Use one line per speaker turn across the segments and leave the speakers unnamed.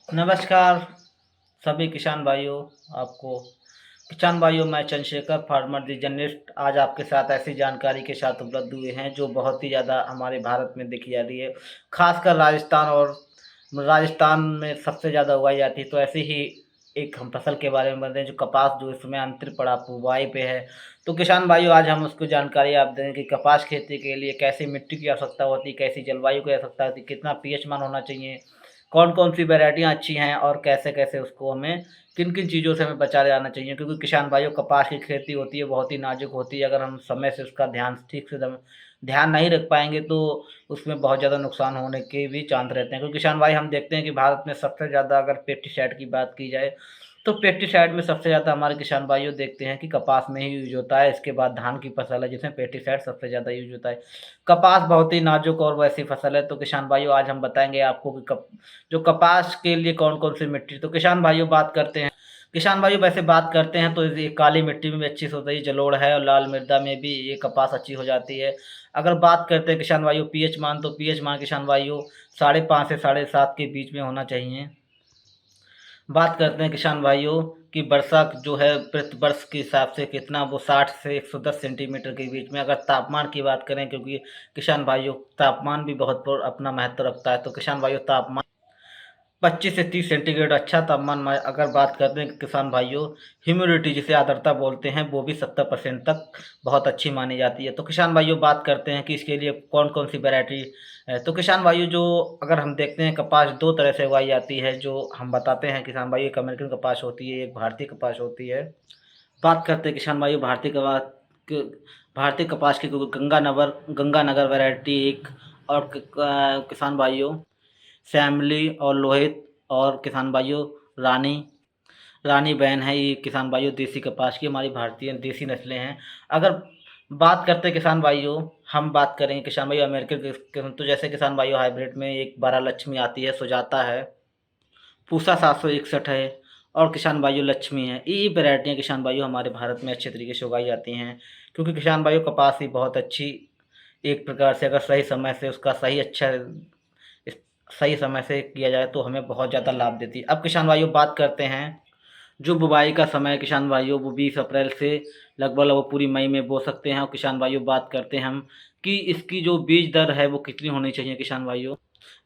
नमस्कार सभी किसान भाइयों। आपको किसान भाइयों, मैं चंद्रशेखर फार्मर दी जर्नलिस्ट आज आपके साथ ऐसी जानकारी के साथ उपलब्ध हुए हैं जो बहुत ही ज़्यादा हमारे भारत में देखी जाती है। खासकर राजस्थान में सबसे ज़्यादा उगाई जाती है। तो ऐसी ही एक हम फसल के बारे में बताते हैं जो कपास, जो इसमें अंतर पड़ा बुवाई पे है। तो किसान भाइयों, आज हम उसको जानकारी आप दें कि कपास खेती के लिए कैसी मिट्टी की आवश्यकता होती है, कैसी जलवायु की आवश्यकता होती है, कितना पीएच मान होना चाहिए, कौन-कौन सी वैराइटियाँ अच्छी हैं और कैसे-कैसे उसको हमें किन-किन चीज़ों से हमें बचा जाना चाहिए। क्योंकि किसान भाइयों, कपास की खेती होती है, बहुत ही नाज़ुक होती है। अगर हम समय से उसका ध्यान ठीक से ध्यान नहीं रख पाएँगे तो उसमें बहुत ज़्यादा नुकसान होने के भी चांस रहते हैं। क्योंकि किसान भाई, हम देखते हैं कि भारत में सबसे ज़्यादा अगर पेस्टिसाइड की बात की जाए तो पेस्टिसाइड में सबसे ज़्यादा हमारे किसान भाइयों देखते हैं कि कपास में ही यूज़ होता है। इसके बाद धान की फसल है जिसमें पेस्टिसाइड सबसे ज़्यादा यूज़ होता है। कपास बहुत ही नाज़ुक और वैसी फसल है। तो किसान भाइयों, आज हम बताएँगे आपको कि कप जो कपास के लिए कौन-कौन सी मिट्टी। तो किसान भाइयों वैसे बात करते हैं तो ये काली मिट्टी में भी अच्छी से होती है, जलोढ़ है और लाल मृदा में भी ये कपास अच्छी हो जाती है। अगर बात करते हैं किसान भाइयों पीएच मान, तो पीएच मान किसान भाइयों 5.5 से 7.5 के बीच में होना चाहिए। बात करते हैं किसान भाइयों कि वर्षा जो है प्रति वर्ष के हिसाब से कितना, वो 60 से 110 सेंटीमीटर के बीच में। अगर तापमान की बात करें, क्योंकि किसान भाइयों तापमान भी बहुत अपना महत्व रखता है, तो किसान भाइयों तापमान 25 से 30 सेंटीग्रेड अच्छा तापमान में। अगर बात करते हैं किसान भाइयों ह्यूमिडिटी जिसे आर्द्रता बोलते हैं, वो भी 70% तक बहुत अच्छी मानी जाती है। तो किसान भाइयों बात करते हैं कि इसके लिए कौन-कौन सी वैरायटी है। तो किसान भाइयों, जो अगर हम देखते हैं कपास 2 तरह से उगाई जाती है, जो हम बताते हैं किसान भाइयों, एक अमेरिकन कपास होती है, एक भारतीय कपास होती है। बात करते हैं किसान भाइयों भारतीय कपास की, गंगानगर वैरायटी एक, और किसान भाइयों श्यामली और लोहित, और किसान भाइयों रानी रानी बैन है। ये किसान भाइयों देसी कपास की हमारी भारतीय देसी नस्लें हैं। अगर बात करते हैं किसान भाइयों, हम बात करेंगे किसान भाइयों अमेरिकन तो जैसे किसान भाइयों हाइब्रिड में एक 12 लक्ष्मी आती है, सुजाता है, पूसा 761 है, और किसान भाइयों लक्ष्मी है। ये वैरायटियाँ किसान भाइयों हमारे भारत में अच्छे तरीके से उगाई जाती हैं। क्योंकि किसान भाइयों कपास ही बहुत अच्छी, एक प्रकार से अगर सही समय से उसका इस सही समय से किया जाए तो हमें बहुत ज़्यादा लाभ देती है। अब किसान भाइयों बात करते हैं जो बुवाई का समय है किसान भाइयों, वो 20 अप्रैल से लगभग वो पूरी मई में बो सकते हैं। और किसान भाइयों बात करते हैं हम कि इसकी जो बीज दर है वो कितनी होनी चाहिए किसान भाइयों।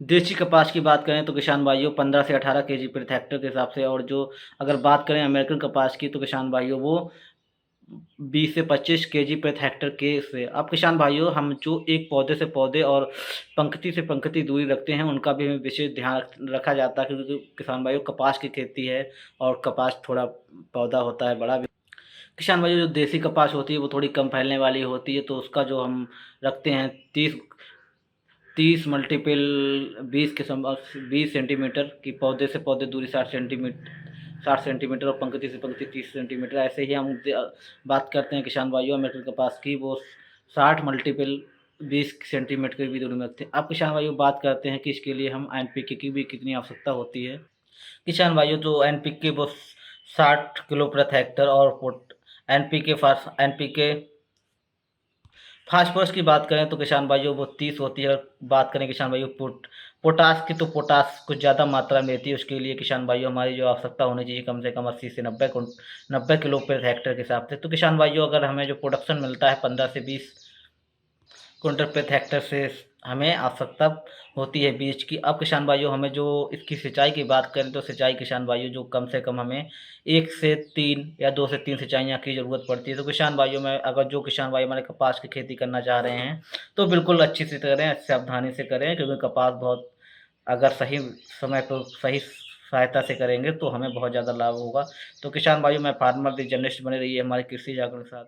देसी कपास की बात करें तो किसान भाइयों 15 से 18 केजी प्रति हेक्टेयर के हिसाब से, और जो अगर बात करें अमेरिकन कपास की तो किसान भाइयों वो 20 से 25 केजी प्रति हेक्टेयर के से। अब किसान भाइयों, हम जो एक पौधे से पौधे और पंक्ति से पंक्ति दूरी रखते हैं उनका भी हमें विशेष ध्यान रखा जाता है। क्योंकि किसान भाइयों कपास की खेती है और कपास थोड़ा पौधा होता है बड़ा भी। किसान भाइयों जो देसी कपास होती है वो थोड़ी कम फैलने वाली होती है, तो उसका जो हम रखते हैं 30 मल्टीपल 20 सेंटीमीटर की, पौधे से पौधे दूरी 60 सेंटीमीटर और पंक्ति से पंक्ति 30 सेंटीमीटर। ऐसे ही हम बात करते हैं किसान भाइयों अमेरिकन कपास की, वो 60 मल्टीपल 20 सेंटीमीटर की भी दूरी में रखते हैं। अब किसान भाइयों बात करते हैं कि इसके लिए हम एनपीके की भी कितनी आवश्यकता होती है। किसान भाइयों जो एनपीके वो 60 किलो प्रति हेक्टेयर, और एनपीके फास्फोरस की बात करें तो किसान भाइयों वो 30 होती है। और बात करें किसान भाइयों पोटास की, तो पोटास कुछ ज़्यादा मात्रा में रहती है। उसके लिए किसान भाइयों हमारी जो आवश्यकता होनी चाहिए कम से कम 80 से 90 किलो प्रति हेक्टेयर के हिसाब से। तो किसान भाइयों अगर हमें जो प्रोडक्शन मिलता है 15 से 20 कुंटल प्रति हेक्टेयर से, हमें आवश्यकता होती है बीज की। अब किसान भाइयों हमें जो इसकी सिंचाई की बात करें तो सिंचाई किसान भाइयों जो कम से कम हमें 1 से 3 या 2 से 3 सिंचाइयाँ की ज़रूरत पड़ती है। तो किसान भाइयों में अगर जो किसान भाई हमारे कपास की खेती करना चाह रहे हैं तो बिल्कुल अच्छी से करें, सावधानी से करें। क्योंकि कपास बहुत, अगर सही समय पर सही सहायता से करेंगे तो हमें बहुत ज़्यादा लाभ होगा। तो किसान भाइयों, मैं फार्मर दी जर्नलिस्ट बने रहिए हमारे कृषि जागरण के साथ।